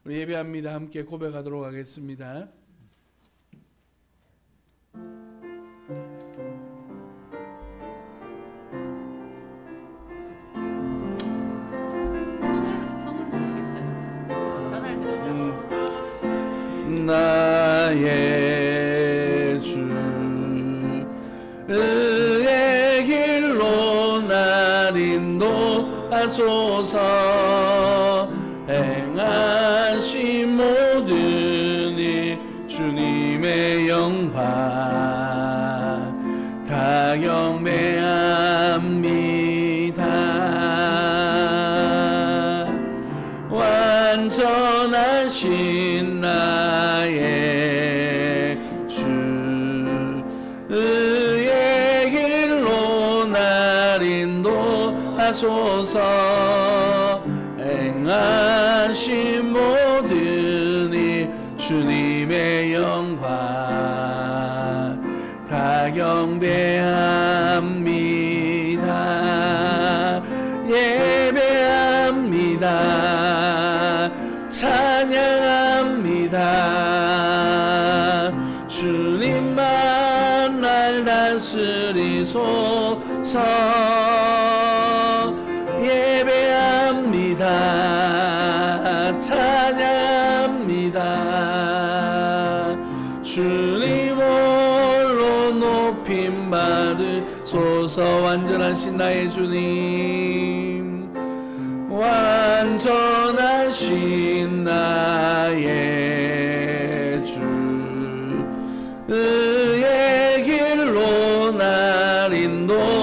우리 예배합니다. 함께 고백하도록 하겠습니다. 나의 주 의의 길로 날 인도하소서. 행하신 모든 일 주님의 영광 다 경배합니다. 완전하신 나의 주 의의 길로 날 인도하소서. 행하신 모든 일 주님의 영광 다 경배합니다. 예배합니다. 찬양합니다. 주님만 날 다스리소서. 예배합니다. 찬양합니다. 주님 홀로 높임 받으소서. 완전하신 나의 주님, 완전하신 나의 주 의의 길로 날 인도하소서.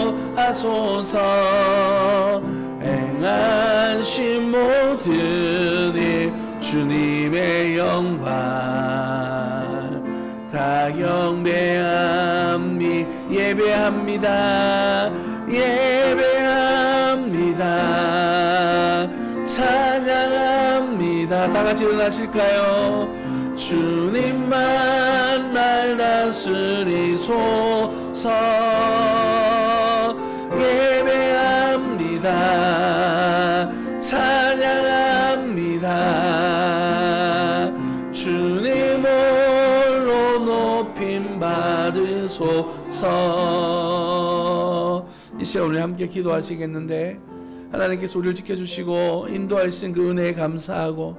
행하신 모든 일 주님의 영광 다 경배합니다. 예배합니다. 예배합니다. 찬양합니다. 다 같이 일어나실까요? 주님만 날 다스리소서. 예배합니다. 찬양합니다. 주님 홀로 높임 받으소서. 이 시간 우리 함께 기도하시겠는데, 하나님께서 우리를 지켜주시고 인도하신 그 은혜에 감사하고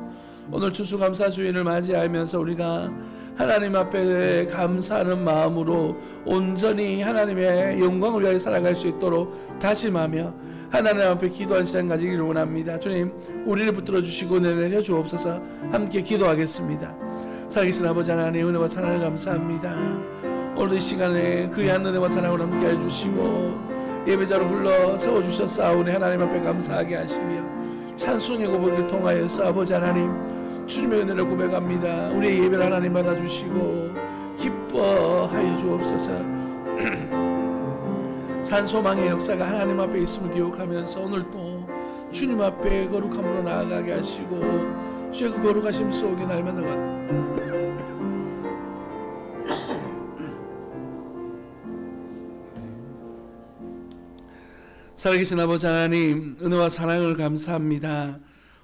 오늘 추수감사주일을 맞이하면서 우리가 하나님 앞에 감사하는 마음으로 온전히 하나님의 영광을 위하여 살아갈 수 있도록 다짐하며 하나님 앞에 기도한 시간 가지기를 원합니다. 주님, 우리를 붙들어 주시고 내려 주옵소서. 함께 기도하겠습니다. 살아계신 아버지 하나님, 은혜와 사랑을 감사합니다. 오늘 이 시간에 그의 은혜와 사랑을 함께 해주시고 예배자로 불러 세워주셨사오니 하나님 앞에 감사하게 하시며 찬송의 고백을 통하여서 아버지 하나님 주님의 은혜를 고백합니다. 우리의 예배를 하나님 받아주시고 기뻐하여 주옵소서. 산소망의 역사가 하나님 앞에 있음을 기억하면서 오늘도 주님 앞에 거룩함으로 나아가게 하시고 주의 그 거룩하심 속에 날마다 살아계신 아버지 하나님, 은혜와 사랑을 감사합니다.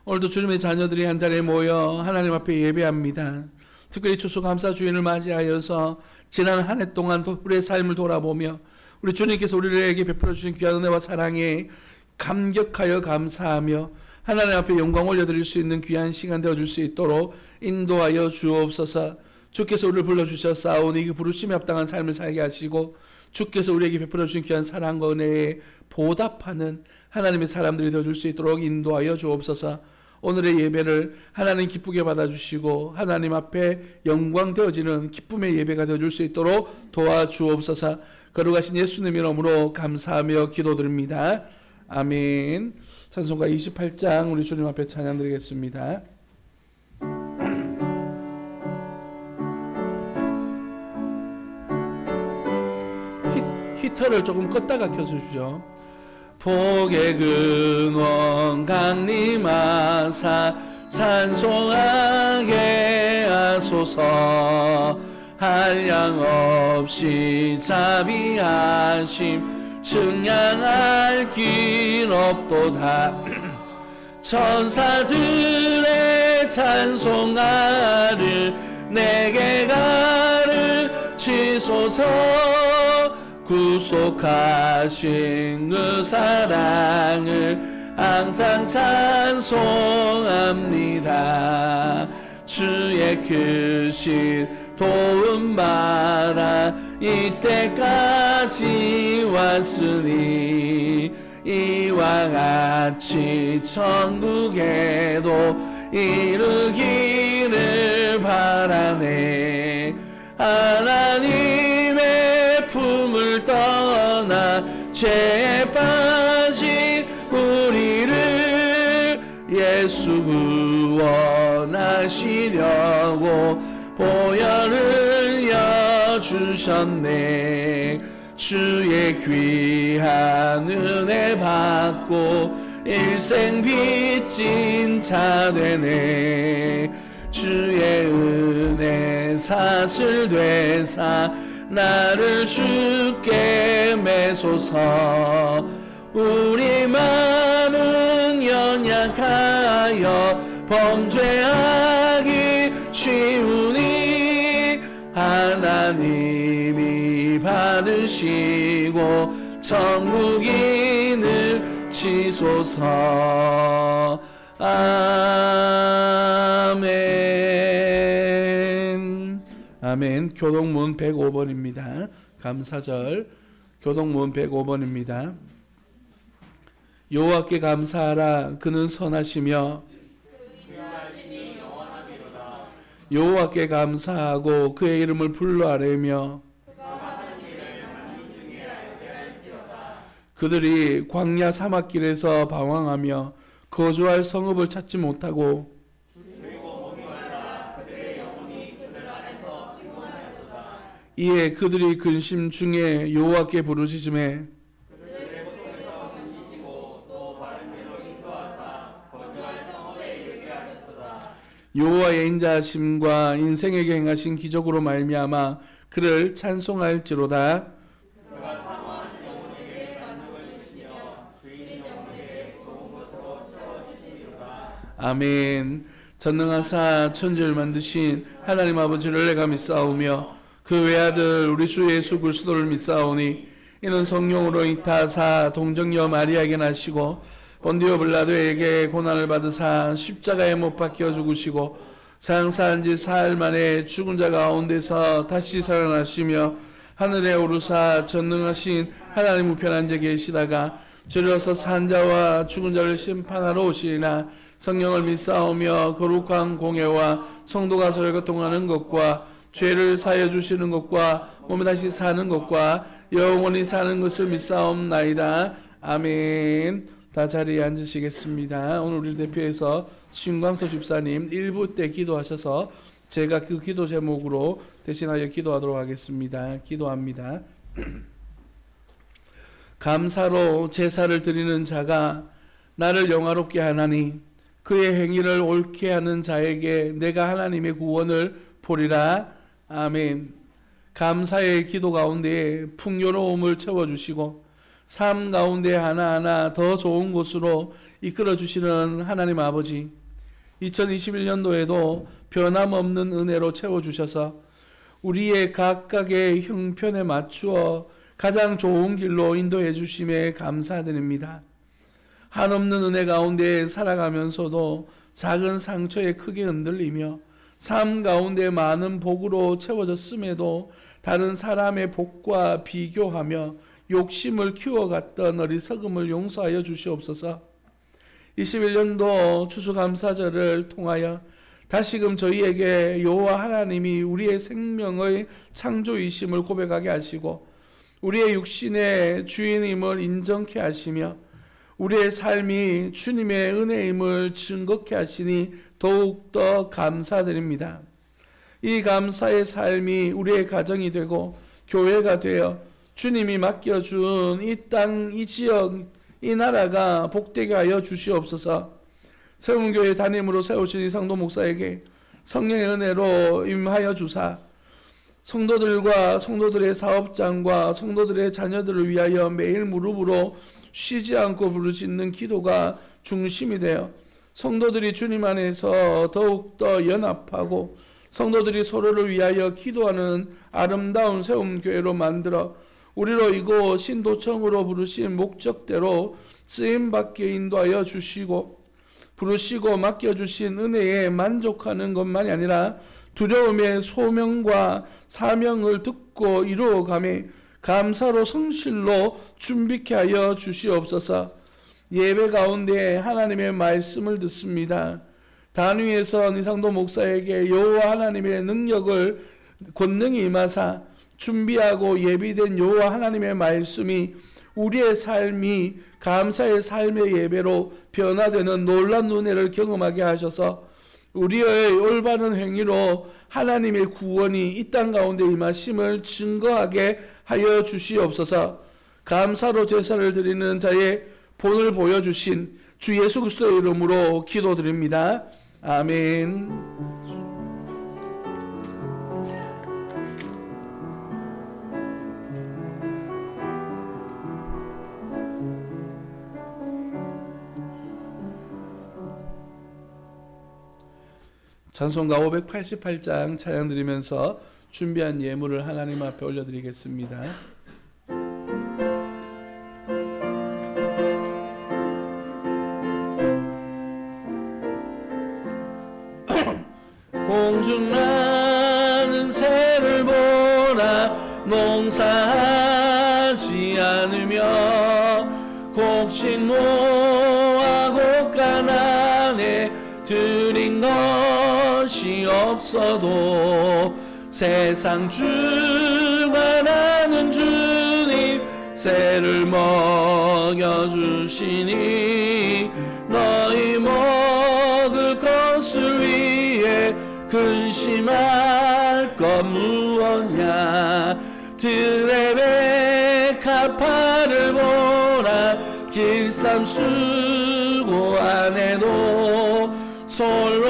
오늘도 주님의 자녀들이 한자리에 모여 하나님 앞에 예배합니다. 특별히 추수감사주일을 맞이하여서 지난 한 해 동안 우리의 삶을 돌아보며 우리 주님께서 우리에게 베풀어 주신 귀한 은혜와 사랑에 감격하여 감사하며 하나님 앞에 영광 올려드릴 수 있는 귀한 시간 되어줄 수 있도록 인도하여 주옵소서. 주께서 우리를 불러주셨사오니 그 부르심에 합당한 삶을 살게 하시고 주께서 우리에게 베풀어 주신 귀한 사랑과 은혜에 보답하는 하나님의 사람들이 되어줄 수 있도록 인도하여 주옵소서. 오늘의 예배를 하나님 기쁘게 받아주시고 하나님 앞에 영광 되어지는 기쁨의 예배가 되어줄 수 있도록 도와주옵소서. 거룩하신 예수님의 이름으로 감사하며 기도드립니다. 아멘. 찬송가 28장 우리 주님 앞에 찬양 드리겠습니다. 히터를 조금 껐다가 켜주십시오. 복의 근원 강림하사 찬송하게 하소서. 한량 없이 자비하심 측량할 길 없도다. 천사들의 찬송하를 내게 가르치소서. 구속하신 그 사랑을 항상 찬송합니다. 주의 크신 도움 받아 이때까지 왔으니 이와 같이 천국에도 이르기를 바라네. 하나님의 품을 떠나 죄에 빠진 우리를 예수 구원하시려고 보혈을 흘려주셨네. 주의 귀한 은혜 받고 일생 빚진 자 되네. 주의 은혜 사슬 되사 나를 주께 매소서. 우리 마음은 연약하여 범죄하기 쉬우니 하나님이 받으시고 천국인을 치소서. 아멘. 아멘. 교동문 105번입니다. 감사절 교동문 105번입니다. 여호와께 감사하라. 그는 선하시며 여호와께 감사하고 그의 이름을 불러 아뢰며 그들이 광야 사막길에서 방황하며 거주할 성읍을 찾지 못하고 이에 그들이 근심 중에 여호와께 부르짖음에 여호와의 인자하심과 인생에게 행하신 기적으로 말미암아 그를 찬송할지로다. 아멘. 전능하사 천지를 만드신 하나님 아버지를 내가 믿사오며 그 외아들 우리 주 예수 그리스도를 믿사오니 이는 성령으로 잉타하사 동정녀 마리아에게 나시고 본디오 빌라도에게 고난을 받으사 십자가에 못 박혀 죽으시고 장사한 지 사흘 만에 죽은 자 가운데서 다시 살아나시며 하늘에 오르사 전능하신 하나님 우편 앉아 계시다가 저리로서 산 자와 죽은 자를 심판하러 오시리나 성령을 믿사오며 거룩한 공예와 성도가 서로 교통하는 것과 죄를 사하여 주시는 것과 몸에 다시 사는 것과 영원히 사는 것을 믿사옵나이다. 아멘. 다 자리에 앉으시겠습니다. 오늘 우리를 대표해서 신광서 집사님 1부 때 기도하셔서 제가 그 기도 제목으로 대신하여 기도하도록 하겠습니다. 기도합니다. 감사로 제사를 드리는 자가 나를 영화롭게 하나니 그의 행위를 옳게 하는 자에게 내가 하나님의 구원을 보리라. 아멘. 감사의 기도 가운데 풍요로움을 채워주시고 삶 가운데 하나하나 더 좋은 곳으로 이끌어주시는 하나님 아버지, 2021년도에도 변함없는 은혜로 채워주셔서 우리의 각각의 형편에 맞추어 가장 좋은 길로 인도해 주심에 감사드립니다. 한없는 은혜 가운데 살아가면서도 작은 상처에 크게 흔들리며 삶 가운데 많은 복으로 채워졌음에도 다른 사람의 복과 비교하며 욕심을 키워갔던 어리석음을 용서하여 주시옵소서. 21년도 추수감사절을 통하여 다시금 저희에게 여호와 하나님이 우리의 생명의 창조이심을 고백하게 하시고 우리의 육신의 주인임을 인정케 하시며 우리의 삶이 주님의 은혜임을 증거케 하시니 더욱더 감사드립니다. 이 감사의 삶이 우리의 가정이 되고 교회가 되어 주님이 맡겨준 이 땅, 이 지역, 이 나라가 복되게 하여 주시옵소서. 세운교회 담임으로 세우신 이상도 목사에게 성령의 은혜로 임하여 주사 성도들과 성도들의 사업장과 성도들의 자녀들을 위하여 매일 무릎으로 쉬지 않고 부르짖는 기도가 중심이 되어 성도들이 주님 안에서 더욱더 연합하고 성도들이 서로를 위하여 기도하는 아름다운 세움교회로 만들어 우리로 이곳 신도청으로 부르신 목적대로 쓰임받게 인도하여 주시고 부르시고 맡겨주신 은혜에 만족하는 것만이 아니라 두려움의 소명과 사명을 듣고 이루어가며 감사로 성실로 준비케 하여 주시옵소서. 예배 가운데 하나님의 말씀을 듣습니다. 단위에서 이상도 목사에게 여호와 하나님의 능력을 권능이 임하사 준비하고 예비된 여호와 하나님의 말씀이 우리의 삶이 감사의 삶의 예배로 변화되는 놀라운 은혜를 경험하게 하셔서 우리의 올바른 행위로 하나님의 구원이 이 땅 가운데 임하심을 증거하게 하여 주시옵소서. 감사로 제사를 드리는 자의 본을 보여주신 주 예수 그리스도의 이름으로 기도드립니다. 아멘. 찬송가 588장 찬양 드리면서 준비한 예물을 하나님 앞에 올려드리겠습니다. 공중나는 새를 보나 농사하지 않으며 곡식 모아 곡간안에 들인 것이 없어도 세상 주관하는 주님 새를 먹여주시니 너희 먹을 것을 위해 근심할 것 무엇냐. 들의 백합화를 보라 길쌈 수고 안 해도 솔로몬의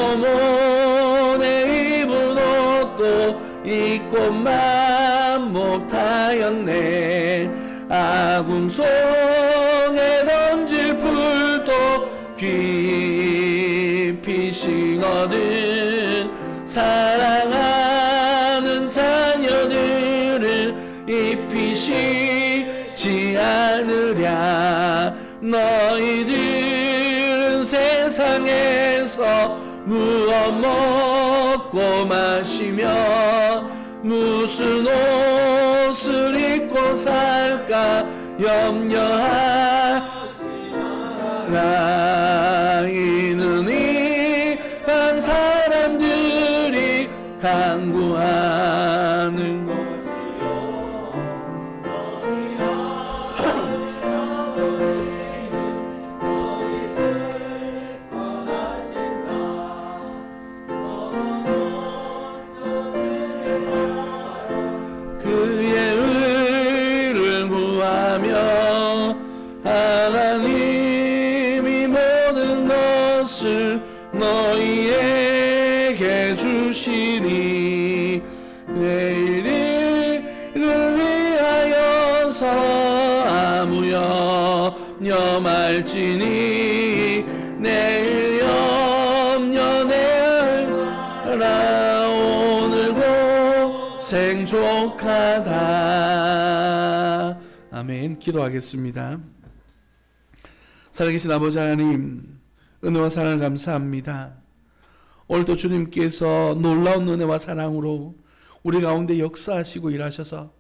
입은 옷도 입고만 못하였네. 아궁 송에 던질 풀도 깊이 싱어든 사랑하는 자녀들을 입히 쉬지 않으랴. 너희들은 세상에서 무엇 먹고 마시며 무슨 옷을 입고 살까 염려하지 마라. 이는 이반 사람들이 간구하는 너희에게 주시니 내일을 위하여서 아무 염려말지니 내일 염려내라. 오늘 고생 족하다. 아멘. 기도하겠습니다. 살아계신 아버지 하나님, 은혜와 사랑을 감사합니다. 오늘도 주님께서 놀라운 은혜와 사랑으로 우리 가운데 역사하시고 일하셔서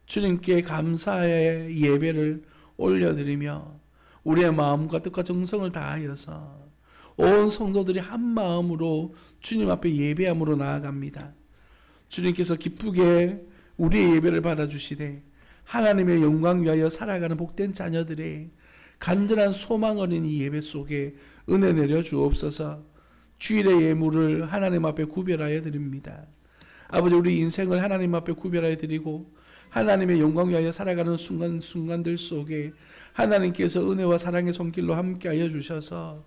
주님께 감사의 예배를 올려드리며 우리의 마음과 뜻과 정성을 다하여서 온 성도들이 한 마음으로 주님 앞에 예배함으로 나아갑니다. 주님께서 기쁘게 우리의 예배를 받아주시되 하나님의 영광 위하여 살아가는 복된 자녀들의 간절한 소망 어린 이 예배 속에 은혜 내려 주옵소서. 주일의 예물을 하나님 앞에 구별하여 드립니다. 아버지, 우리 인생을 하나님 앞에 구별하여 드리고 하나님의 영광 위하여 살아가는 순간들 속에 하나님께서 은혜와 사랑의 손길로 함께하여 주셔서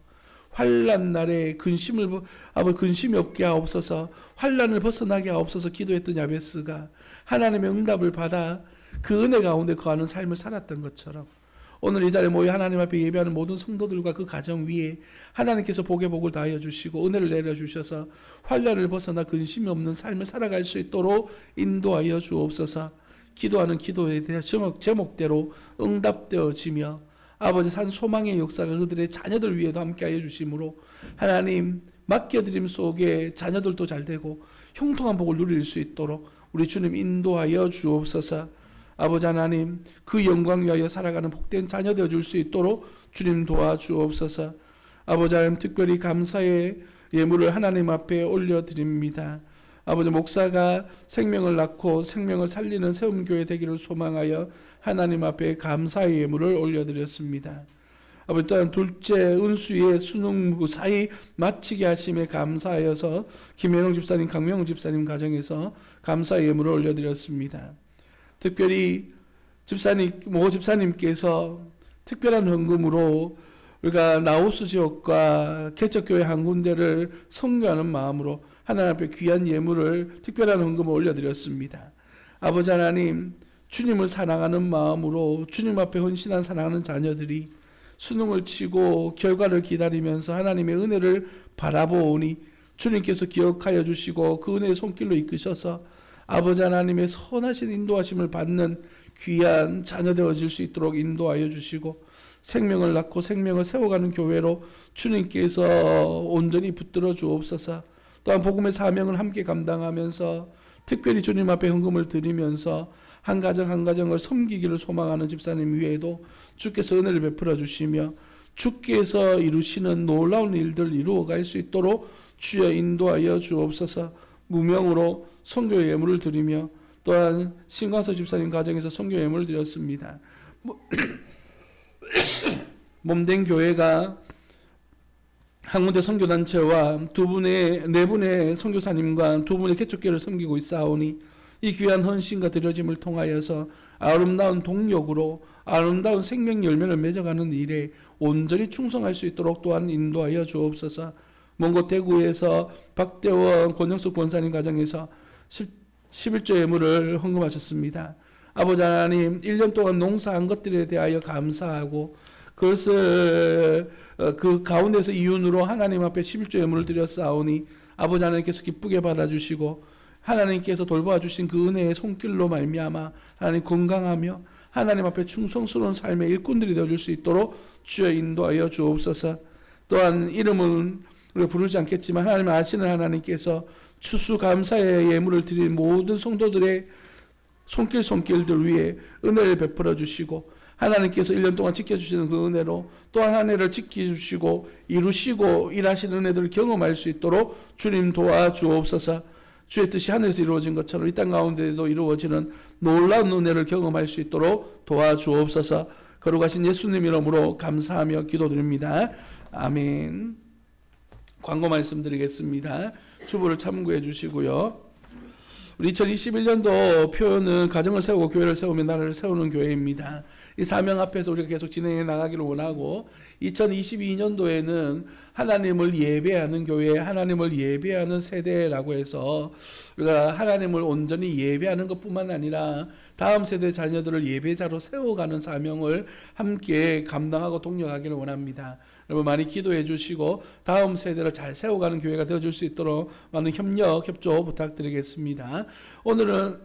환난 날에 근심이 없게 하옵소서. 환난을 벗어나게 하옵소서. 기도했던 야베스가 하나님의 응답을 받아 그 은혜 가운데 거하는 삶을 살았던 것처럼 오늘 이 자리에 모여 하나님 앞에 예배하는 모든 성도들과 그 가정 위에 하나님께서 복의 복을 다하여 주시고 은혜를 내려주셔서 환난을 벗어나 근심이 없는 삶을 살아갈 수 있도록 인도하여 주옵소서. 기도하는 기도에 대한 제목대로 응답되어지며 아버지 산 소망의 역사가 그들의 자녀들 위에도 함께하여 주심으로 하나님 맡겨드림 속에 자녀들도 잘 되고 형통한 복을 누릴 수 있도록 우리 주님 인도하여 주옵소서. 아버지 하나님 그 영광 위하여 살아가는 복된 자녀 되어줄 수 있도록 주님 도와주옵소서. 아버지 하나님 특별히 감사의 예물을 하나님 앞에 올려드립니다. 아버지 목사가 생명을 낳고 생명을 살리는 세움교회 되기를 소망하여 하나님 앞에 감사의 예물을 올려드렸습니다. 아버지 또한 둘째 은수의 수능 무사히 마치게 하심에 감사하여서 김현웅 집사님, 강명웅 집사님 가정에서 감사의 예물을 올려드렸습니다. 특별히 모 집사님께서 특별한 헌금으로 우리가 라오스 지역과 개척교회 한 군데를 선교하는 마음으로 하나님 앞에 귀한 예물을 특별한 헌금을 올려드렸습니다. 아버지 하나님 주님을 사랑하는 마음으로 주님 앞에 헌신한 사랑하는 자녀들이 수능을 치고 결과를 기다리면서 하나님의 은혜를 바라보오니 주님께서 기억하여 주시고 그 은혜의 손길로 이끄셔서 아버지 하나님의 선하신 인도하심을 받는 귀한 자녀 되어질 수 있도록 인도하여 주시고 생명을 낳고 생명을 세워가는 교회로 주님께서 온전히 붙들어 주옵소서. 또한 복음의 사명을 함께 감당하면서 특별히 주님 앞에 헌금을 드리면서 한 가정 한 가정을 섬기기를 소망하는 집사님 위에도 주께서 은혜를 베풀어 주시며 주께서 이루시는 놀라운 일들 이루어갈 수 있도록 주여 인도하여 주옵소서. 무명으로 선교 예물을 드리며 또한 신광서 집사님 가정에서 선교 예물을 드렸습니다. 몸된 교회가 한 군데 선교단체와 네 분의 선교사님과 두 분의 개척교회를 섬기고 있사오니 이 귀한 헌신과 드려짐을 통하여서 아름다운 동력으로 아름다운 생명 열매를 맺어가는 일에 온전히 충성할 수 있도록 또한 인도하여 주옵소서. 먼 곳 대구에서 박대원 권영숙 권사님 가정에서 11조 예물을 헌금하셨습니다. 아버지 하나님 1년 동안 농사한 것들에 대하여 감사하고 그것을 그 가운데서 이윤으로 하나님 앞에 11조 예물을 드렸사오니 아버지 하나님께서 기쁘게 받아주시고 하나님께서 돌보아 주신 그 은혜의 손길로 말미암아 하나님 건강하며 하나님 앞에 충성스러운 삶의 일꾼들이 되어줄 수 있도록 주여 인도하여 주옵소서. 또한 이름은 우리가 부르지 않겠지만 하나님 아시는 하나님께서 추수감사의 예물을 드린 모든 성도들의 손길들 위에 은혜를 베풀어 주시고 하나님께서 1년 동안 지켜주시는 그 은혜로 또한 한 해를 지켜주시고 이루시고 일하시는 은혜들을 경험할 수 있도록 주님 도와주옵소서. 주의 뜻이 하늘에서 이루어진 것처럼 이 땅 가운데에도 이루어지는 놀라운 은혜를 경험할 수 있도록 도와주옵소서. 거룩하신 예수님 이름으로 감사하며 기도드립니다. 아멘. 광고 말씀드리겠습니다. 주보를 참고해 주시고요. 우리 2021년도 표현은 가정을 세우고 교회를 세우며 나라를 세우는 교회입니다. 이 사명 앞에서 우리가 계속 진행해 나가기를 원하고 2022년도에는 하나님을 예배하는 교회, 하나님을 예배하는 세대라고 해서 우리가 하나님을 온전히 예배하는 것뿐만 아니라 다음 세대 자녀들을 예배자로 세워가는 사명을 함께 감당하고 동력하기를 원합니다. 여러분 많이 기도해 주시고 다음 세대를 잘 세워가는 교회가 되어줄 수 있도록 많은 협조 부탁드리겠습니다. 오늘은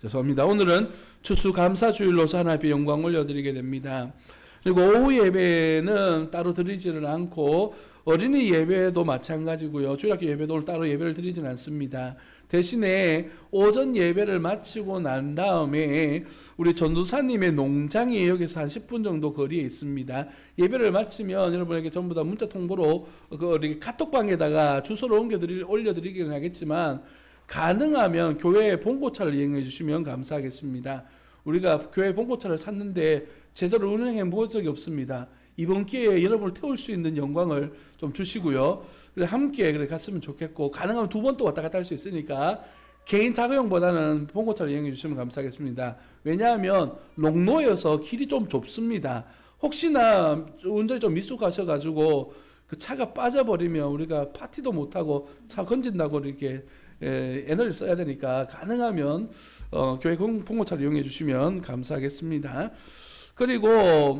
죄송합니다. 오늘은 추수감사주일로서 하나님 앞에 영광 올려드리게 됩니다. 그리고 오후 예배는 따로 드리지는 않고 어린이 예배도 마찬가지고요. 주일학교 예배도 따로 예배를 드리지는 않습니다. 대신에 오전 예배를 마치고 난 다음에 우리 전도사님의 농장이 여기서 한 10분 정도 거리에 있습니다. 예배를 마치면 여러분에게 전부 다 문자 통보로 그 카톡방에다가 주소를 올려드리기는 하겠지만 가능하면 교회 봉고차를 이용해 주시면 감사하겠습니다. 우리가 교회 봉고차를 샀는데 제대로 운행해 본 적이 없습니다. 이번 기회에 여러분을 태울 수 있는 영광을 좀 주시고요. 함께 갔으면 좋겠고 가능하면 2번 또 왔다 갔다 할 수 있으니까 개인 자가용보다는 봉고차를 이용해 주시면 감사하겠습니다. 왜냐하면 농로여서 길이 좀 좁습니다. 혹시나 운전이 좀 미숙하셔가지고 그 차가 빠져버리면 우리가 파티도 못하고 차 건진다고 이렇게 에너지를 써야 되니까 가능하면 교회 봉고차를 이용해 주시면 감사하겠습니다. 그리고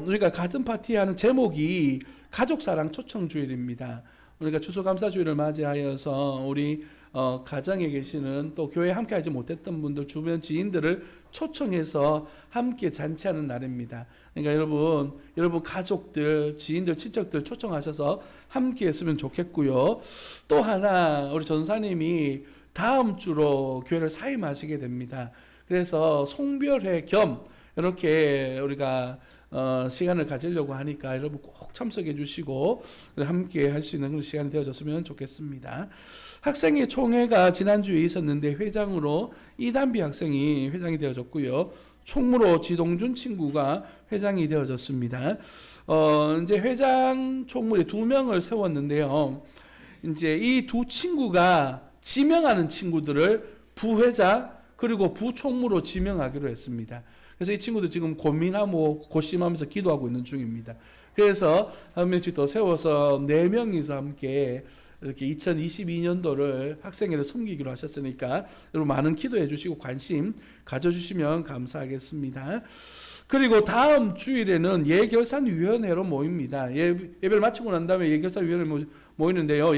우리가 가든 파티하는 제목이 가족사랑 초청주일입니다. 우리가 추수감사주일을 맞이하여서 우리 가정에 계시는 또 교회에 함께하지 못했던 분들 주변 지인들을 초청해서 함께 잔치하는 날입니다. 그러니까 여러분 가족들, 지인들, 친척들 초청하셔서 함께 했으면 좋겠고요. 또 하나 우리 전사님이 다음 주로 교회를 사임하시게 됩니다. 그래서 송별회 겸 이렇게 우리가 시간을 가지려고 하니까 여러분 꼭 참석해 주시고 함께 할 수 있는 그런 시간이 되어졌으면 좋겠습니다. 학생회 총회가 지난주에 있었는데 회장으로 이단비 학생이 회장이 되어졌고요. 총무로 지동준 친구가 회장이 되어졌습니다. 이제 회장 총무에 2명을 세웠는데요. 이제 이 두 친구가 지명하는 친구들을 부회장 그리고 부총무로 지명하기로 했습니다. 그래서 이 친구들 지금 고민하고 고심하면서 기도하고 있는 중입니다. 그래서 한 명씩 더 세워서 4명이서 함께 이렇게 2022년도를 학생회를 섬기기로 하셨으니까 여러분 많은 기도해 주시고 관심 가져주시면 감사하겠습니다. 그리고 다음 주일에는 예결산위원회로 모입니다. 예배를 마치고 난 다음에 예결산위원회 모이는데요.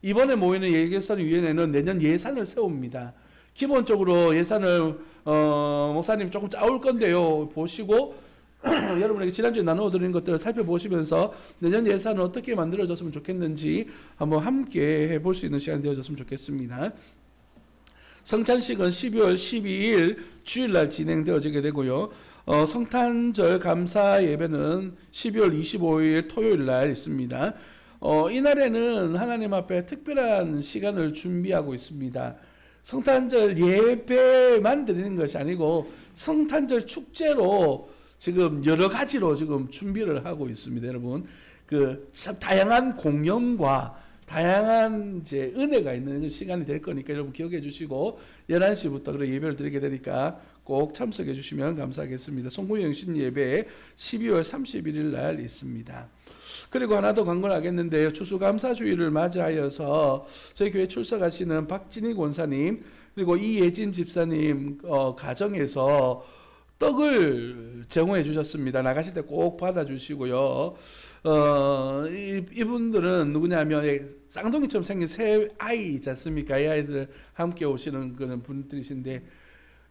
이번에 모이는 예결산위원회는 내년 예산을 세웁니다. 기본적으로 예산을 목사님 조금 짜올 건데요. 보시고 여러분에게 지난주에 나누어드린 것들을 살펴보시면서 내년 예산은 어떻게 만들어졌으면 좋겠는지 한번 함께 해볼 수 있는 시간이 되어졌으면 좋겠습니다. 성찬식은 12월 12일 주일날 진행되어지게 되고요. 성탄절 감사 예배는 12월 25일 토요일날 있습니다. 이날에는 하나님 앞에 특별한 시간을 준비하고 있습니다. 성탄절 예배만 드리는 것이 아니고 성탄절 축제로 지금 여러 가지로 지금 준비를 하고 있습니다. 여러분 참 다양한 공연과 다양한 이제 은혜가 있는 시간이 될 거니까 여러분 기억해 주시고 11시부터 그런 예배를 드리게 되니까 꼭 참석해 주시면 감사하겠습니다. 송구영신 예배 12월 31일 날 있습니다. 그리고 하나 더 강론하겠는데요. 추수감사주일을 맞이하여서 저희 교회 출석하시는 박진희 권사님 그리고 이예진 집사님 가정에서 떡을 제공해 주셨습니다. 나가실 때 꼭 받아주시고요. 이분들은 누구냐면 쌍둥이처럼 생긴 새 아이 있지 않습니까? 이 아이들 함께 오시는 그런 분들이신데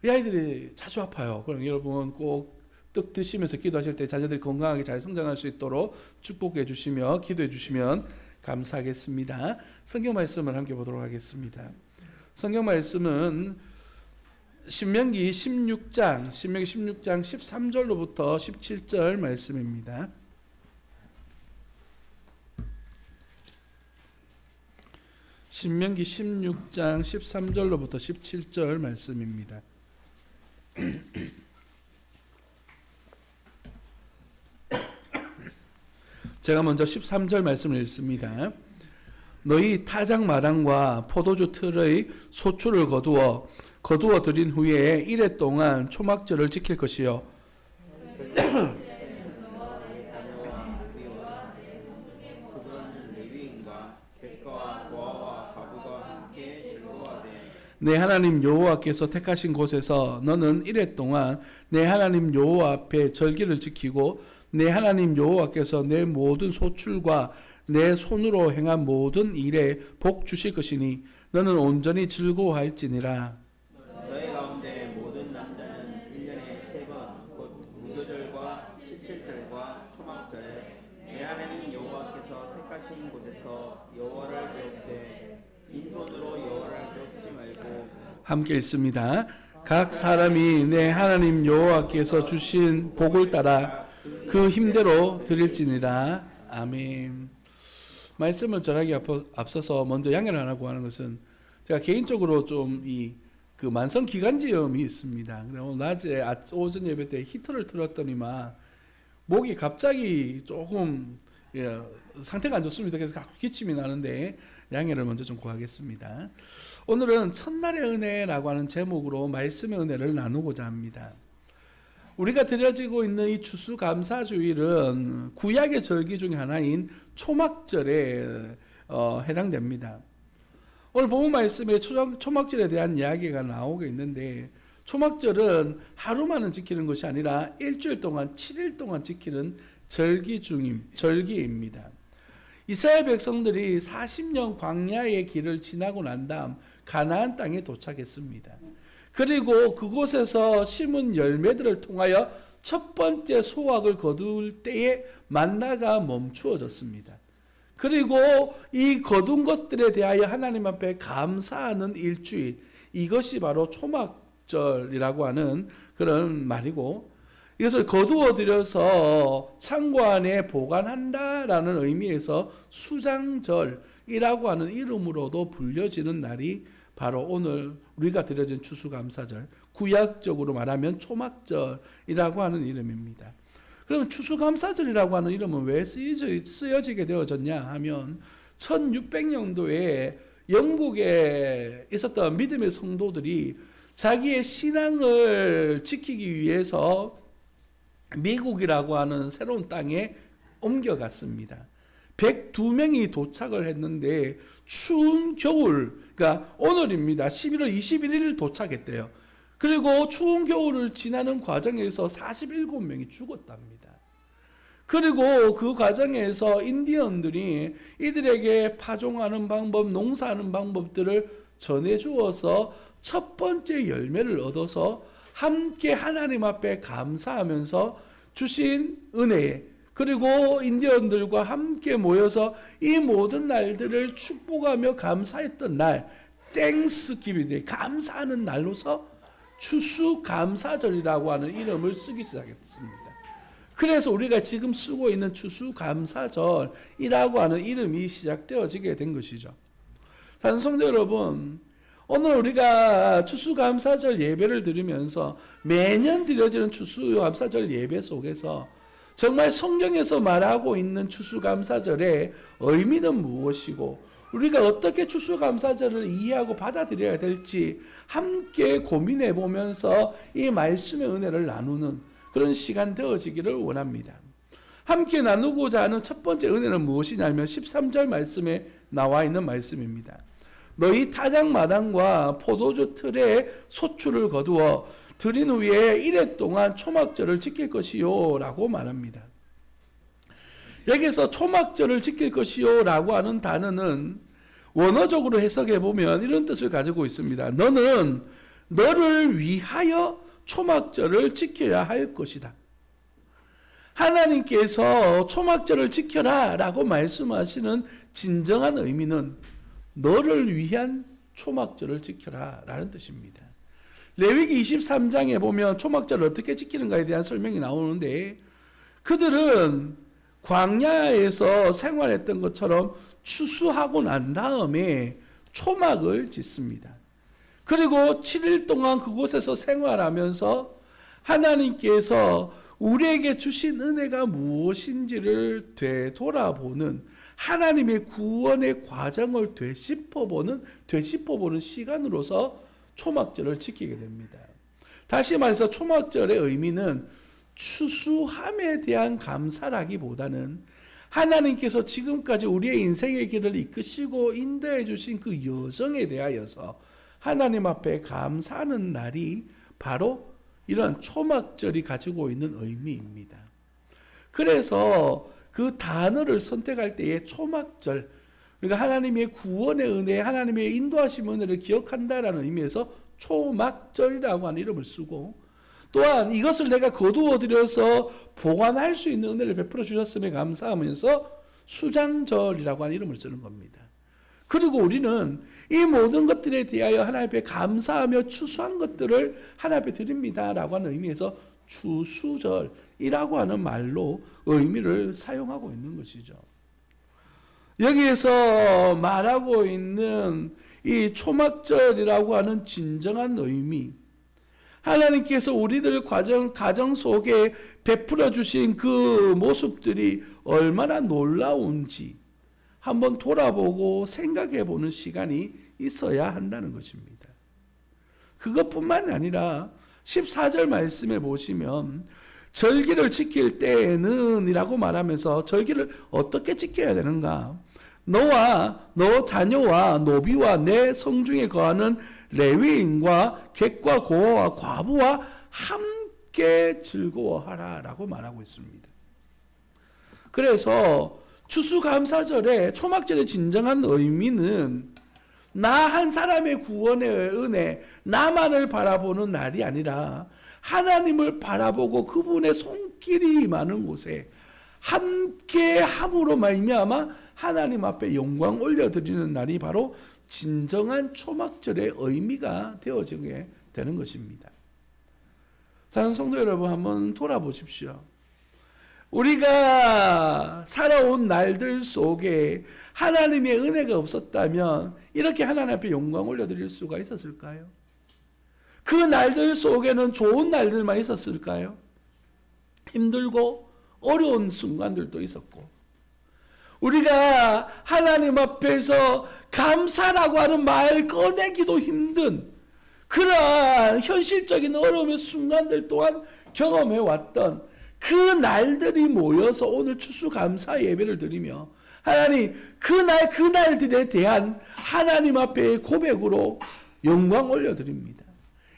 이 아이들이 자주 아파요. 그럼 여러분 꼭 떡 드시면서 기도하실 때 자녀들이 건강하게 잘 성장할 수 있도록 축복해 주시며 기도해 주시면 감사하겠습니다. 성경 말씀을 함께 보도록 하겠습니다. 성경 말씀은 신명기 16장 13절로부터 17절 말씀입니다. 신명기 16장 13절로부터 17절 말씀입니다. 제가 먼저 13절 말씀을 읽습니다. 너희 타작 마당과 포도주 틀의 소출을 거두어 드린 후에 이래 동안 초막절을 지킬 것이요 내 하나님 여호와께서 택하신 곳에서 너는 이래 동안 내 하나님 여호와 앞에 절기를 지키고 내 하나님 여호와께서 내 모든 소출과 내 손으로 행한 모든 일에 복 주실 것이니 너는 온전히 즐거워할지니라. 너희 가운데 모든 남자는 1년에 3번 곧 무교절과 17절과 초막절에 내 하나님 여호와께서 택하신 곳에서 여호와를 배웁되 빈손으로 여호와를 배웁지 말고. 함께 읽습니다. 각 사람이 내 하나님 여호와께서 주신 복을 따라 그 힘대로 드릴지니라. 아멘. 말씀을 전하기 앞서서 먼저 양해를 하라고 하는 것은 제가 개인적으로 좀 그 만성 기관지염이 있습니다. 그리고 낮에 오전 예배 때 히터를 틀었더니만 목이 갑자기 조금 상태가 안 좋습니다. 그래서 가끔 기침이 나는데 양해를 먼저 좀 구하겠습니다. 오늘은 첫날의 은혜라고 하는 제목으로 말씀의 은혜를 나누고자 합니다. 우리가 드려지고 있는 이 추수감사주일은 구약의 절기 중에 하나인 초막절에 해당됩니다. 오늘 본문 말씀에 초막절에 대한 이야기가 나오고 있는데 초막절은 하루만은 지키는 것이 아니라 일주일 동안 7일 동안 지키는 절기입니다. 이스라엘 백성들이 40년 광야의 길을 지나고 난 다음 가나안 땅에 도착했습니다. 그리고 그곳에서 심은 열매들을 통하여 첫 번째 소확을 거둘 때에 만나가 멈추어졌습니다. 그리고 이 거둔 것들에 대하여 하나님 앞에 감사하는 일주일, 이것이 바로 초막절이라고 하는 그런 말이고, 이것을 거두어 들여서 창고 안에 보관한다라는 의미에서 수장절이라고 하는 이름으로도 불려지는 날이 바로 오늘 우리가 드려진 추수감사절, 구약적으로 말하면 초막절이라고 하는 이름입니다. 그럼 추수감사절이라고 하는 이름은 왜 쓰여지게 되어졌냐 하면 1600년도에 영국에 있었던 믿음의 성도들이 자기의 신앙을 지키기 위해서 미국이라고 하는 새로운 땅에 옮겨갔습니다. 102명이 도착을 했는데 추운 겨울, 그러니까 오늘입니다. 11월 21일 도착했대요. 그리고 추운 겨울을 지나는 과정에서 47명이 죽었답니다. 그리고 그 과정에서 인디언들이 이들에게 파종하는 방법, 농사하는 방법들을 전해주어서 첫 번째 열매를 얻어서 함께 하나님 앞에 감사하면서 주신 은혜, 그리고 인디언들과 함께 모여서 이 모든 날들을 축복하며 감사했던 날, 땡스기빙데이, 감사하는 날로서 추수감사절이라고 하는 이름을 쓰기 시작했습니다. 그래서 우리가 지금 쓰고 있는 추수감사절이라고 하는 이름이 시작되어지게 된 것이죠. 성도 여러분, 오늘 우리가 추수감사절 예배를 드리면서 매년 드려지는 추수감사절 예배 속에서 정말 성경에서 말하고 있는 추수감사절의 의미는 무엇이고 우리가 어떻게 추수감사절을 이해하고 받아들여야 될지 함께 고민해 보면서 이 말씀의 은혜를 나누는 그런 시간 되어지기를 원합니다. 함께 나누고자 하는 첫 번째 은혜는 무엇이냐면 13절 말씀에 나와 있는 말씀입니다. 너희 타작마당과 포도주 틀에 소출을 거두어 들인 후에 1회 동안 초막절을 지킬 것이요 라고 말합니다. 여기서 초막절을 지킬 것이요 라고 하는 단어는 원어적으로 해석해 보면 이런 뜻을 가지고 있습니다. 너는 너를 위하여 초막절을 지켜야 할 것이다. 하나님께서 초막절을 지켜라 라고 말씀하시는 진정한 의미는 너를 위한 초막절을 지켜라 라는 뜻입니다. 레위기 23장에 보면 초막절을 어떻게 지키는가에 대한 설명이 나오는데 그들은 광야에서 생활했던 것처럼 추수하고 난 다음에 초막을 짓습니다. 그리고 7일 동안 그곳에서 생활하면서 하나님께서 우리에게 주신 은혜가 무엇인지를 되돌아보는 하나님의 구원의 과정을 되짚어보는 시간으로서 초막절을 지키게 됩니다. 다시 말해서 초막절의 의미는 추수함에 대한 감사라기보다는 하나님께서 지금까지 우리의 인생의 길을 이끄시고 인도해 주신 그 여정에 대하여서 하나님 앞에 감사하는 날이 바로 이런 초막절이 가지고 있는 의미입니다. 그래서 그 단어를 선택할 때에 초막절, 그러니까 하나님의 구원의 은혜, 하나님의 인도하심 은혜를 기억한다라는 의미에서 초막절이라고 하는 이름을 쓰고 또한 이것을 내가 거두어 들여서 보관할 수 있는 은혜를 베풀어 주셨음에 감사하면서 수장절이라고 하는 이름을 쓰는 겁니다. 그리고 우리는 이 모든 것들에 대하여 하나님 앞에 감사하며 추수한 것들을 하나님 앞에 드립니다라고 하는 의미에서 추수절이라고 하는 말로 의미를 사용하고 있는 것이죠. 여기에서 말하고 있는 이 초막절이라고 하는 진정한 의미, 하나님께서 우리들 가정 속에 베풀어 주신 그 모습들이 얼마나 놀라운지 한번 돌아보고 생각해 보는 시간이 있어야 한다는 것입니다. 그것뿐만 아니라 14절 말씀에 보시면 절기를 지킬 때에는 이라고 말하면서 절기를 어떻게 지켜야 되는가? 너와 너 자녀와 노비와 내 성중에 거하는 레위인과 객과 고아와 과부와 함께 즐거워하라 라고 말하고 있습니다. 그래서 추수감사절의 초막절의 진정한 의미는 나 한 사람의 구원의 은혜, 나만을 바라보는 날이 아니라 하나님을 바라보고 그분의 손길이 많은 곳에 함께 함으로 말미암아 하나님 앞에 영광 올려드리는 날이 바로 진정한 초막절의 의미가 되어지게 되는 것입니다. 사랑하는 성도 여러분, 한번 돌아보십시오. 우리가 살아온 날들 속에 하나님의 은혜가 없었다면 이렇게 하나님 앞에 영광 올려드릴 수가 있었을까요? 그 날들 속에는 좋은 날들만 있었을까요? 힘들고 어려운 순간들도 있었고, 우리가 하나님 앞에서 감사라고 하는 말 꺼내기도 힘든 그러한 현실적인 어려움의 순간들 또한 경험해왔던 그 날들이 모여서 오늘 추수감사 예배를 드리며 하나님 그날들에 대한 하나님 앞에 고백으로 영광 올려드립니다.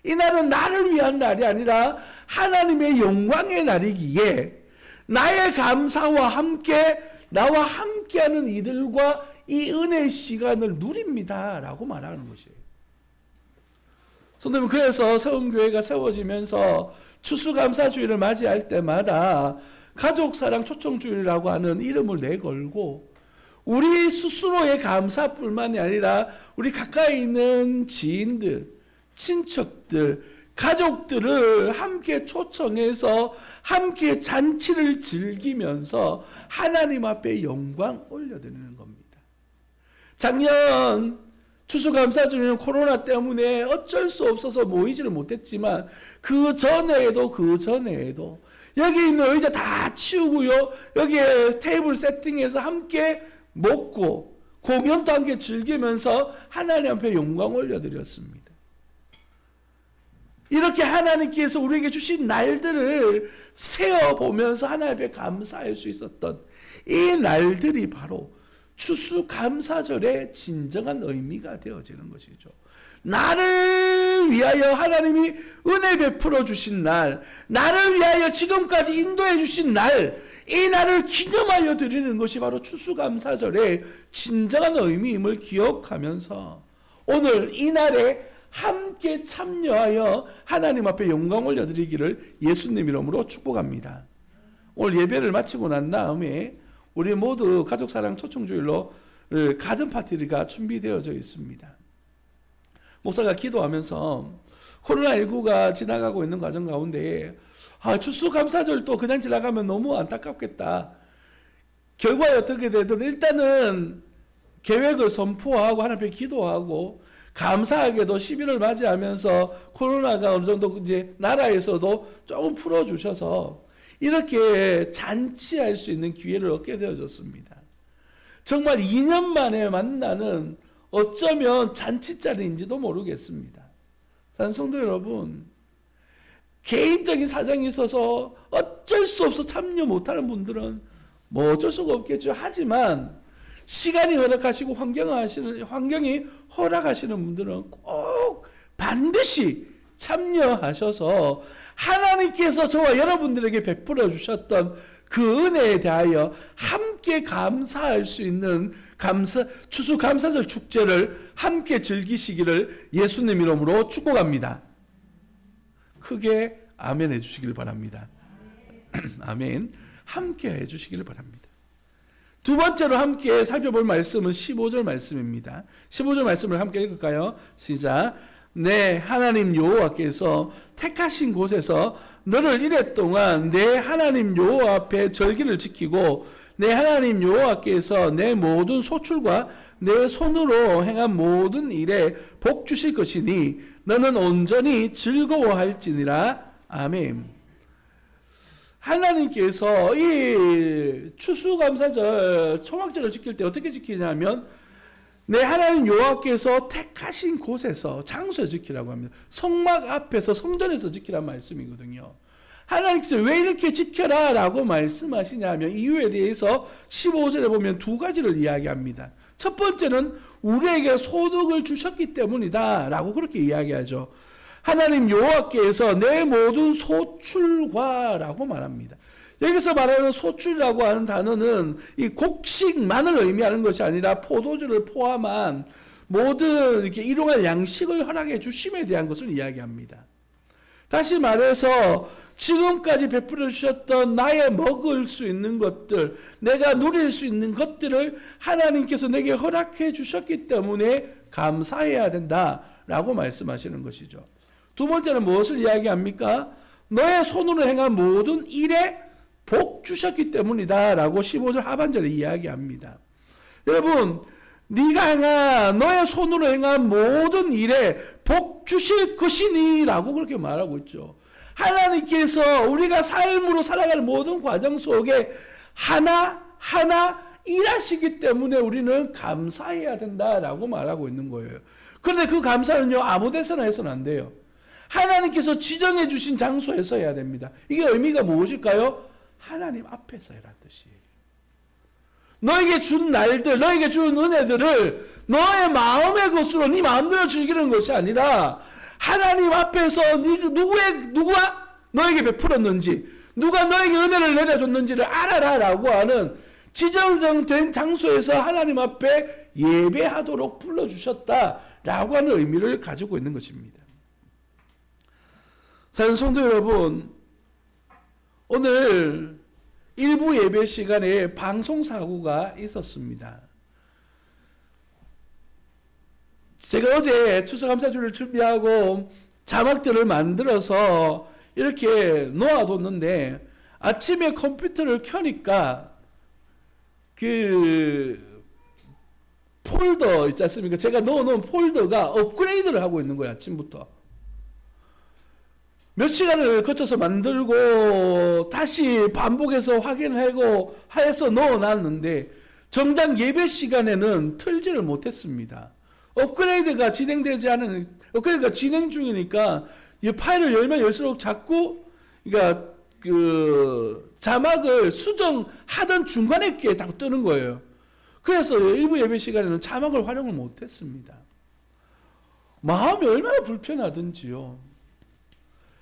이 날은 나를 위한 날이 아니라 하나님의 영광의 날이기에 나의 감사와 함께 나와 함께하는 이들과 이 은혜의 시간을 누립니다 라고 말하는 것이에요. 성도님, 그래서 세움교회가 세워지면서 추수감사주일을 맞이할 때마다 가족사랑 초청주일이라고 하는 이름을 내걸고 우리 스스로의 감사뿐만이 아니라 우리 가까이 있는 지인들, 친척들, 가족들을 함께 초청해서 함께 잔치를 즐기면서 하나님 앞에 영광 올려드리는 겁니다. 작년 추수감사주일은 코로나 때문에 어쩔 수 없어서 모이지를 못했지만 그 전에도 여기 있는 의자 다 치우고요, 여기에 테이블 세팅해서 함께 먹고 공연도 함께 즐기면서 하나님 앞에 영광 올려드렸습니다. 이렇게 하나님께서 우리에게 주신 날들을 세어보면서 하나님 앞에 감사할 수 있었던 이 날들이 바로 추수감사절의 진정한 의미가 되어지는 것이죠. 나를 위하여 하나님이 은혜 베풀어 주신 날, 나를 위하여 지금까지 인도해 주신 날, 이 날을 기념하여 드리는 것이 바로 추수감사절의 진정한 의미임을 기억하면서 오늘 이 날에 함께 참여하여 하나님 앞에 영광 올려드리기를 예수님 이름으로 축복합니다. 오늘 예배를 마치고 난 다음에 우리 모두 가족사랑 초청주일로 가든파티가 준비되어져 있습니다. 목사가 기도하면서 코로나19가 지나가고 있는 과정 가운데 추수감사절도 그냥 지나가면 너무 안타깝겠다. 결과에 어떻게 되든 일단은 계획을 선포하고 하나님 앞에 기도하고 감사하게도 11월 맞이하면서 코로나가 어느 정도 이제 나라에서도 조금 풀어주셔서 이렇게 잔치할 수 있는 기회를 얻게 되어졌습니다. 정말 2년 만에 만나는 어쩌면 잔치자리인지도 모르겠습니다. 성도 여러분, 개인적인 사정이 있어서 어쩔 수 없어 참여 못하는 분들은 뭐 어쩔 수가 없겠죠. 하지만 시간이 허락하시고 환경이 허락하시는 분들은 꼭 반드시 참여하셔서 하나님께서 저와 여러분들에게 베풀어 주셨던 그 은혜에 대하여 함께 감사할 수 있는 추수감사절 축제를 함께 즐기시기를 예수님 이름으로 축복합니다. 크게 아멘 해주시길 바랍니다. 아멘. 함께 해주시기를 바랍니다. 두 번째로 함께 살펴볼 말씀은 15절 말씀입니다. 15절 말씀을 함께 읽을까요? 시작. 내 하나님 여호와께서 택하신 곳에서 너를 이래 동안 내 하나님 여호와 앞에 절기를 지키고 내 하나님 여호와께서 내 모든 소출과 내 손으로 행한 모든 일에 복 주실 것이니 너는 온전히 즐거워할지니라. 아멘. 하나님께서 이 추수감사절 초막절을 지킬 때 어떻게 지키냐면 내 하나님 여호와께서 택하신 곳에서 장소에 지키라고 합니다. 성막 앞에서 성전에서 지키란 말씀이거든요. 하나님께서 왜 이렇게 지켜라 라고 말씀하시냐면 이유에 대해서 15절에 보면 두 가지를 이야기합니다. 첫 번째는 우리에게 소득을 주셨기 때문이다 라고 그렇게 이야기하죠. 하나님 여호와께서 내 모든 소출과라고 말합니다. 여기서 말하는 소출이라고 하는 단어는 이 곡식만을 의미하는 것이 아니라 포도주를 포함한 모든 이렇게 일용할 양식을 허락해 주심에 대한 것을 이야기합니다. 다시 말해서 지금까지 베풀어 주셨던 나의 먹을 수 있는 것들, 내가 누릴 수 있는 것들을 하나님께서 내게 허락해 주셨기 때문에 감사해야 된다라고 말씀하시는 것이죠. 두 번째는 무엇을 이야기합니까? 너의 손으로 행한 모든 일에 복 주셨기 때문이다 라고 15절 하반절에 이야기합니다. 여러분, 네가 행한 너의 손으로 행한 모든 일에 복 주실 것이니 라고 그렇게 말하고 있죠. 하나님께서 우리가 삶으로 살아가는 모든 과정 속에 하나하나 일하시기 때문에 우리는 감사해야 된다라고 말하고 있는 거예요. 그런데 그 감사는요, 아무 데서나 해서는 안 돼요. 하나님께서 지정해 주신 장소에서 해야 됩니다. 이게 의미가 무엇일까요? 하나님 앞에서 해라는 뜻이에요. 너에게 준 날들, 너에게 준 은혜들을 너의 마음의 것으로 네 마음대로 즐기는 것이 아니라 하나님 앞에서 누가 너에게 베풀었는지, 누가 너에게 은혜를 내려줬는지를 알아라라고 하는 지정된 장소에서 하나님 앞에 예배하도록 불러주셨다라고 하는 의미를 가지고 있는 것입니다. 사랑하는 성도 여러분, 오늘 일부 예배 시간에 방송사고가 있었습니다. 제가 어제 추수감사주를 준비하고 자막들을 만들어서 이렇게 놓아뒀는데 아침에 컴퓨터를 켜니까 그 폴더 있지 않습니까? 제가 넣어놓은 폴더가 업그레이드를 하고 있는 거예요. 아침부터. 몇 시간을 거쳐서 만들고 다시 반복해서 확인하고 해서 넣어놨는데 정작 예배 시간에는 틀지를 못했습니다. 업그레이드가 진행되지 않은, 업그레이드가 진행 중이니까 이 파일을 열면 열수록 자꾸 그러니까 그 자막을 수정하던 중간에 게 자꾸 뜨는 거예요. 그래서 일부 예배 시간에는 자막을 활용을 못했습니다. 마음이 얼마나 불편하든지요.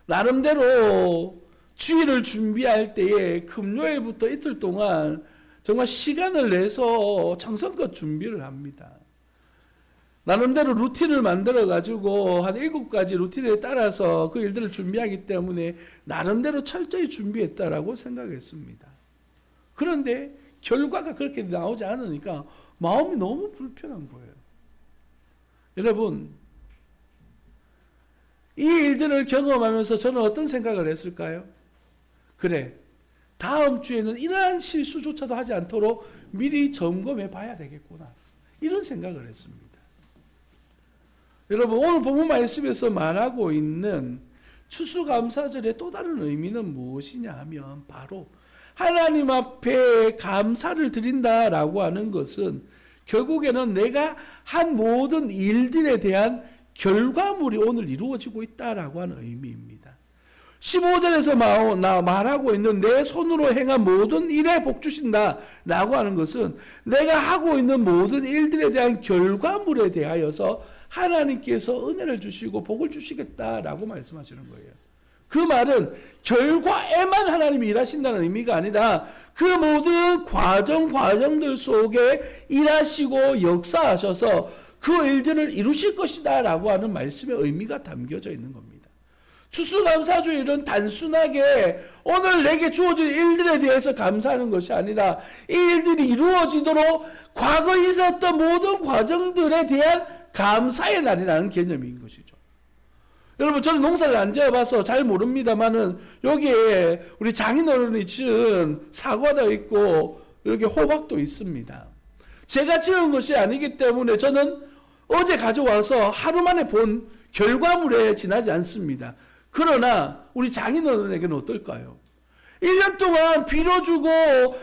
나름대로 주일을 준비할 때에 금요일부터 이틀 동안 정말 시간을 내서 정성껏 준비를 합니다. 나름대로 루틴을 만들어 가지고 한 7가지 루틴에 따라서 그 일들을 준비하기 때문에 나름대로 철저히 준비했다라고 생각했습니다. 그런데 결과가 그렇게 나오지 않으니까 마음이 너무 불편한 거예요. 여러분, 이 일들을 경험하면서 저는 어떤 생각을 했을까요? 그래, 다음 주에는 이러한 실수조차도 하지 않도록 미리 점검해 봐야 되겠구나, 이런 생각을 했습니다. 여러분, 오늘 본문 말씀에서 말하고 있는 추수감사절의 또 다른 의미는 무엇이냐 하면 바로 하나님 앞에 감사를 드린다라고 하는 것은 결국에는 내가 한 모든 일들에 대한 결과물이 오늘 이루어지고 있다라고 하는 의미입니다. 15절에서 말하고 있는 내 손으로 행한 모든 일에 복 주신다라고 하는 것은 내가 하고 있는 모든 일들에 대한 결과물에 대하여서 하나님께서 은혜를 주시고 복을 주시겠다라고 말씀하시는 거예요. 그 말은 결과에만 하나님이 일하신다는 의미가 아니라 그 모든 과정들 속에 일하시고 역사하셔서 그 일들을 이루실 것이다 라고 하는 말씀의 의미가 담겨져 있는 겁니다. 추수감사주일은 단순하게 오늘 내게 주어진 일들에 대해서 감사하는 것이 아니라 이 일들이 이루어지도록 과거에 있었던 모든 과정들에 대한 감사의 날이라는 개념인 것이죠. 여러분, 저는 농사를 안 지어봐서 잘 모릅니다만은 여기에 우리 장인어른이 지은 사과도 있고 여기 호박도 있습니다. 제가 지은 것이 아니기 때문에 저는 어제 가져와서 하루 만에 본 결과물에 지나지 않습니다. 그러나 우리 장인어른에게는 어떨까요? 1년 동안 비료 주고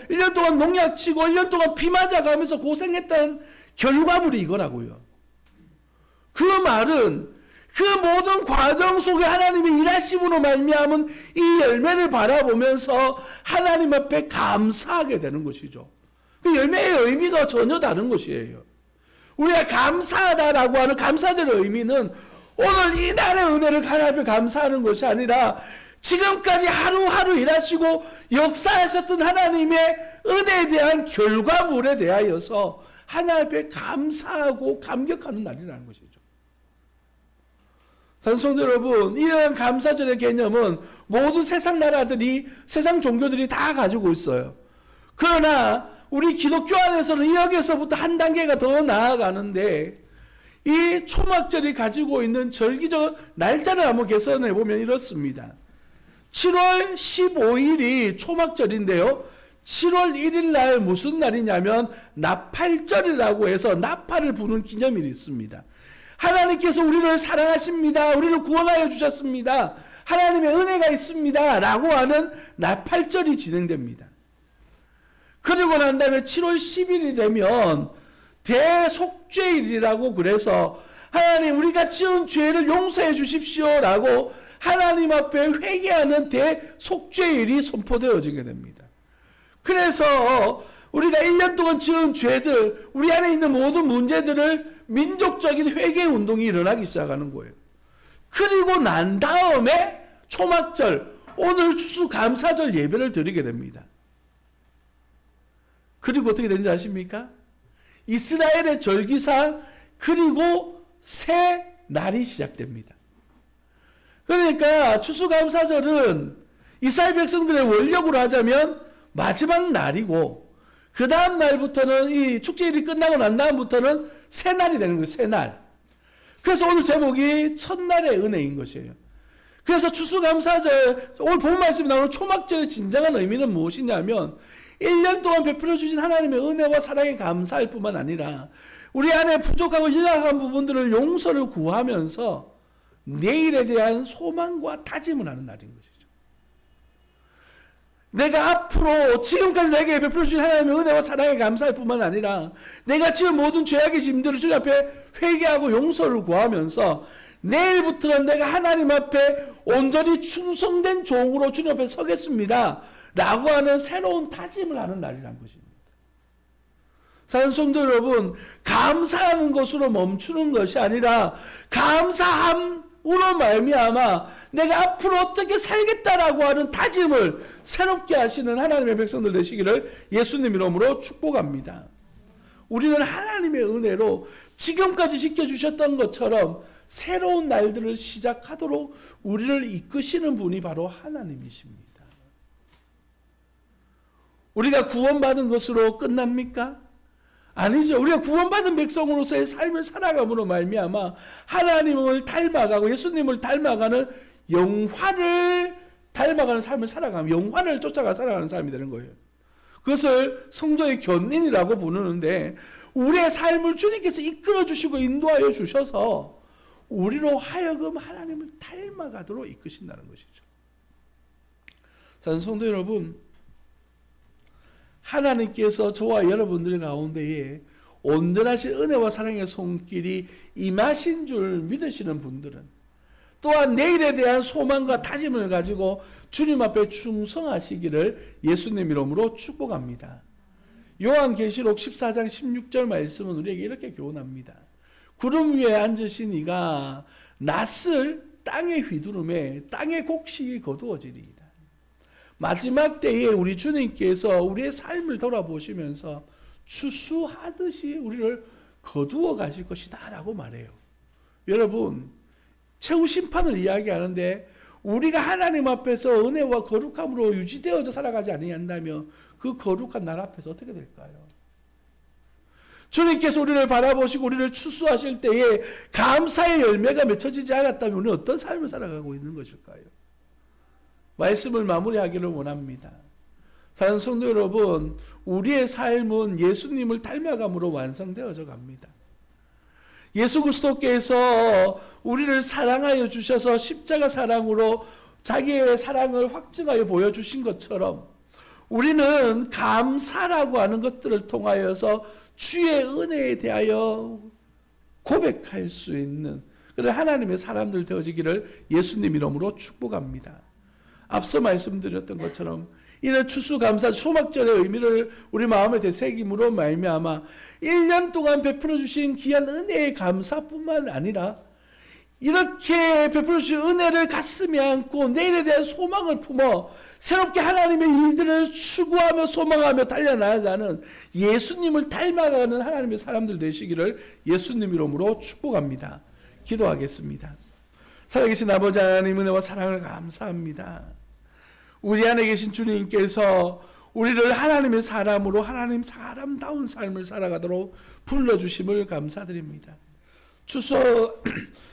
1년 동안 농약 치고 1년 동안 비 맞아가면서 고생했던 결과물이 이거라고요. 그 말은 그 모든 과정 속에 하나님의 일하심으로 말미암은 이 열매를 바라보면서 하나님 앞에 감사하게 되는 것이죠. 그 열매의 의미가 전혀 다른 것이에요. 우리가 감사하다라고 하는 감사절의 의미는 오늘 이날의 은혜를 하나님 앞에 감사하는 것이 아니라 지금까지 하루하루 일하시고 역사하셨던 하나님의 은혜에 대한 결과물에 대하여서 하나님 앞에 감사하고 감격하는 날이라는 것이죠. 성도 여러분, 이러한 감사절의 개념은 모든 세상 나라들이, 세상 종교들이 다 가지고 있어요. 그러나 우리 기독교 안에서는 여기서부터 한 단계가 더 나아가는데, 이 초막절이 가지고 있는 절기적 날짜를 한번 계산해 보면 이렇습니다. 7월 15일이 초막절인데요. 7월 1일 날 무슨 날이냐면 나팔절이라고 해서 나팔을 부는 기념일이 있습니다. 하나님께서 우리를 사랑하십니다. 우리를 구원하여 주셨습니다. 하나님의 은혜가 있습니다. 라고 하는 나팔절이 진행됩니다. 그리고 난 다음에 7월 10일이 되면 대속죄일이라고 그래서 하나님 우리가 지은 죄를 용서해 주십시오 라고 하나님 앞에 회개하는 대속죄일이 선포되어지게 됩니다. 그래서 우리가 1년 동안 지은 죄들, 우리 안에 있는 모든 문제들을 민족적인 회개 운동이 일어나기 시작하는 거예요. 그리고 난 다음에 초막절, 오늘 추수감사절 예배를 드리게 됩니다. 그리고 어떻게 되는지 아십니까? 이스라엘의 절기상 그리고 새 날이 시작됩니다. 그러니까 추수감사절은 이스라엘 백성들의 원력으로 하자면 마지막 날이고 그 다음 날부터는 이 축제일이 끝나고 난 다음부터는 새 날이 되는 거예요. 새 날. 그래서 오늘 제목이 첫날의 은혜인 것이에요. 그래서 추수감사절, 오늘 본 말씀이 나오는 초막절의 진정한 의미는 무엇이냐면 1년 동안 베풀어 주신 하나님의 은혜와 사랑에 감사할 뿐만 아니라 우리 안에 부족하고 연약한 부분들을 용서를 구하면서 내일에 대한 소망과 다짐을 하는 날인 것이죠. 내가 앞으로 지금까지 내게 베풀어 주신 하나님의 은혜와 사랑에 감사할 뿐만 아니라 내가 지금 모든 죄악의 짐들을 주님 앞에 회개하고 용서를 구하면서 내일부터는 내가 하나님 앞에 온전히 충성된 종으로 주님 앞에 서겠습니다 라고 하는 새로운 다짐을 하는 날이란 것입니다. 사랑하는 성도 여러분, 감사하는 것으로 멈추는 것이 아니라 감사함으로 말미암아 내가 앞으로 어떻게 살겠다라고 하는 다짐을 새롭게 하시는 하나님의 백성들 되시기를 예수님 이름으로 축복합니다. 우리는 하나님의 은혜로 지금까지 지켜주셨던 것처럼 새로운 날들을 시작하도록 우리를 이끄시는 분이 바로 하나님이십니다. 우리가 구원받은 것으로 끝납니까? 아니죠. 우리가 구원받은 백성으로서의 삶을 살아감으로 말미암아 하나님을 닮아가고 예수님을 닮아가는 영화를 닮아가는 삶을 살아가면 영화를 쫓아가 살아가는 삶이 되는 거예요. 그것을 성도의 견인이라고 부르는데 우리의 삶을 주님께서 이끌어 주시고 인도하여 주셔서 우리로 하여금 하나님을 닮아가도록 이끄신다는 것이죠. 사랑하는 성도 여러분, 하나님께서 저와 여러분들 가운데에 온전하신 은혜와 사랑의 손길이 임하신 줄 믿으시는 분들은 또한 내일에 대한 소망과 다짐을 가지고 주님 앞에 충성하시기를 예수님 이름으로 축복합니다. 요한계시록 14장 16절 말씀은 우리에게 이렇게 교훈합니다. 구름 위에 앉으신 이가 낫을 땅에 휘두르매 땅의 곡식이 거두어지리이다. 마지막 때에 우리 주님께서 우리의 삶을 돌아보시면서 추수하듯이 우리를 거두어 가실 것이다 라고 말해요. 여러분, 최후 심판을 이야기하는데 우리가 하나님 앞에서 은혜와 거룩함으로 유지되어져 살아가지 아니한다면 그 거룩한 날 앞에서 어떻게 될까요? 주님께서 우리를 바라보시고 우리를 추수하실 때에 감사의 열매가 맺혀지지 않았다면 우리는 어떤 삶을 살아가고 있는 것일까요? 말씀을 마무리하기를 원합니다. 사랑하는 성도 여러분, 우리의 삶은 예수님을 닮아감으로 완성되어져 갑니다. 예수 그리스도께서 우리를 사랑하여 주셔서 십자가 사랑으로 자기의 사랑을 확증하여 보여주신 것처럼 우리는 감사라고 하는 것들을 통하여서 주의 은혜에 대하여 고백할 수 있는 그런 하나님의 사람들 되어지기를 예수님 이름으로 축복합니다. 앞서 말씀드렸던 것처럼 이는 추수감사 초막절의 의미를 우리 마음에 되새김으로 말미암아 1년 동안 베풀어 주신 귀한 은혜의 감사뿐만 아니라 이렇게 베풀어 주신 은혜를 가슴에 안고 내일에 대한 소망을 품어 새롭게 하나님의 일들을 추구하며 소망하며 달려나가는 예수님을 닮아가는 하나님의 사람들 되시기를 예수님 이름으로 축복합니다. 기도하겠습니다. 살아계신 아버지 하나님 은혜와 사랑을 감사합니다. 우리 안에 계신 주님께서 우리를 하나님의 사람으로 하나님 사람다운 삶을 살아가도록 불러주심을 감사드립니다.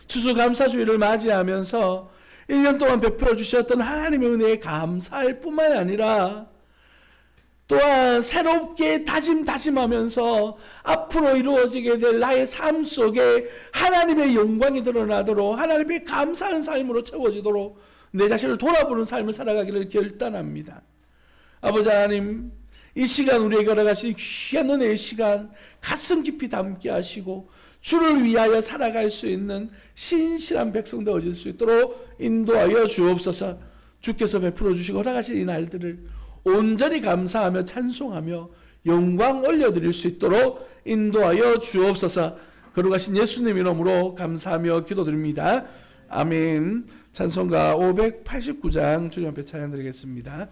추수감사주의를 맞이하면서 1년 동안 베풀어 주셨던 하나님의 은혜에 감사할 뿐만 아니라 또한 새롭게 다짐하면서 앞으로 이루어지게 될 나의 삶 속에 하나님의 영광이 드러나도록 하나님의 감사하는 삶으로 채워지도록 내 자신을 돌아보는 삶을 살아가기를 결단합니다. 아버지 하나님, 이 시간 우리에게 허락하신 귀한 은혜의 시간 가슴 깊이 담게 하시고 주를 위하여 살아갈 수 있는 신실한 백성 되어질 수 있도록 인도하여 주옵소서. 주께서 베풀어 주시고 허락하신 이 날들을 온전히 감사하며 찬송하며 영광 올려드릴 수 있도록 인도하여 주옵소서. 거룩하신 예수님 이름으로 감사하며 기도드립니다. 아멘. 찬송가 589장 주님 앞에 찬양 드리겠습니다.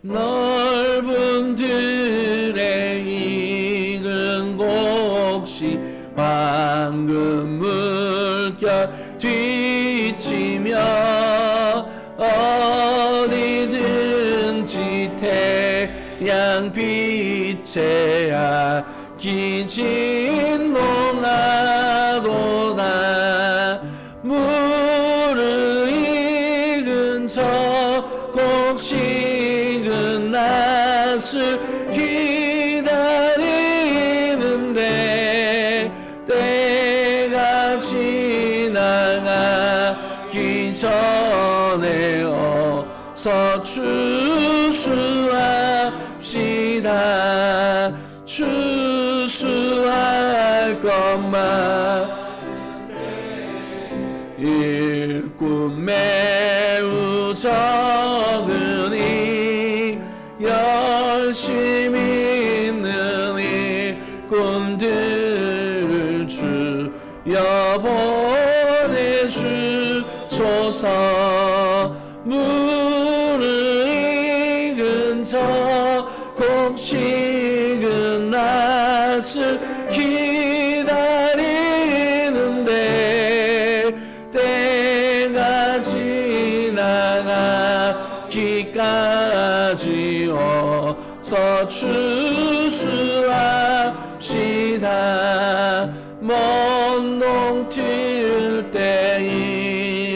넓은 들에 익은 곡식 황금 물결 뒤치며 어디든지 태양빛에 아기 진동하도다. 무르 익은 저 곡식은 낫을 기다리는데 때가 지나가기 전에 어서 추수합시다. 추수할 것만 일꾼 매우 적으니 열심히 있는 일꾼들을 주여 보내주소서. 무르익은 저 곡식은 낫을 기다리는데 때가 지나가기까지 어서 추수합시다. 먼 농뛸 때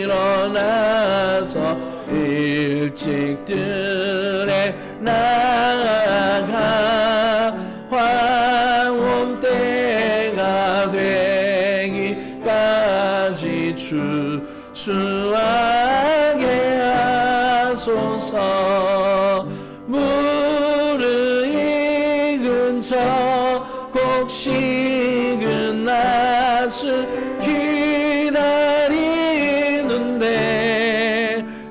일어나서 일찍 들에 나가 황혼 때가 되기까지 추수하게 하소서. 무르익은 저 곡식은 낫을 기다리는데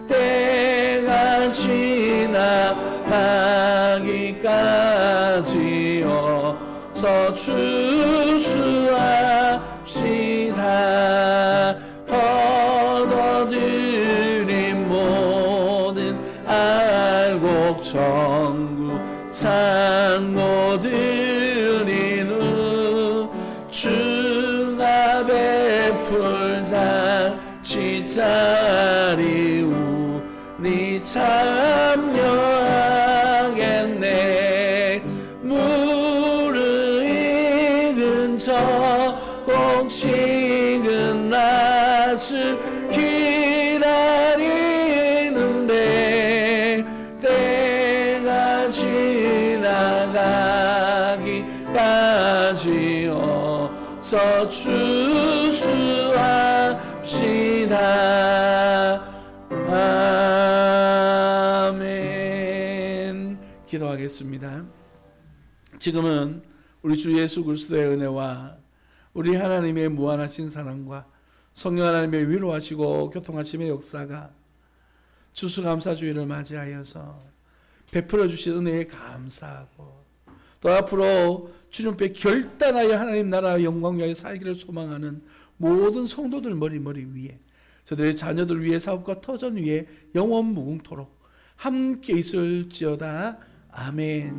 때가 지나가기까지 어서 추수합시다. 거둬들인 모든 알곡 전구 산모들인 후 주가 베풀 잔치자리 우리 참여하겠네. 무르익은 저 곡식은 낫을 기다리는데 때가 지나가기까지 어서 추수합시다. 기도하겠습니다. 지금은 우리 주 예수 그리스도의 은혜와 우리 하나님의 무한하신 사랑과 성령 하나님의 위로하시고 교통하심의 역사가 추수감사주의를 맞이하여서 베풀어 주신 은혜에 감사하고 또 앞으로 주님께 결단하여 하나님 나라 영광 위하여 살기를 소망하는 모든 성도들 머리 위에 저들의 자녀들 위해 사업과 터전 위에 영원 무궁토록 함께 있을지어다. 아멘.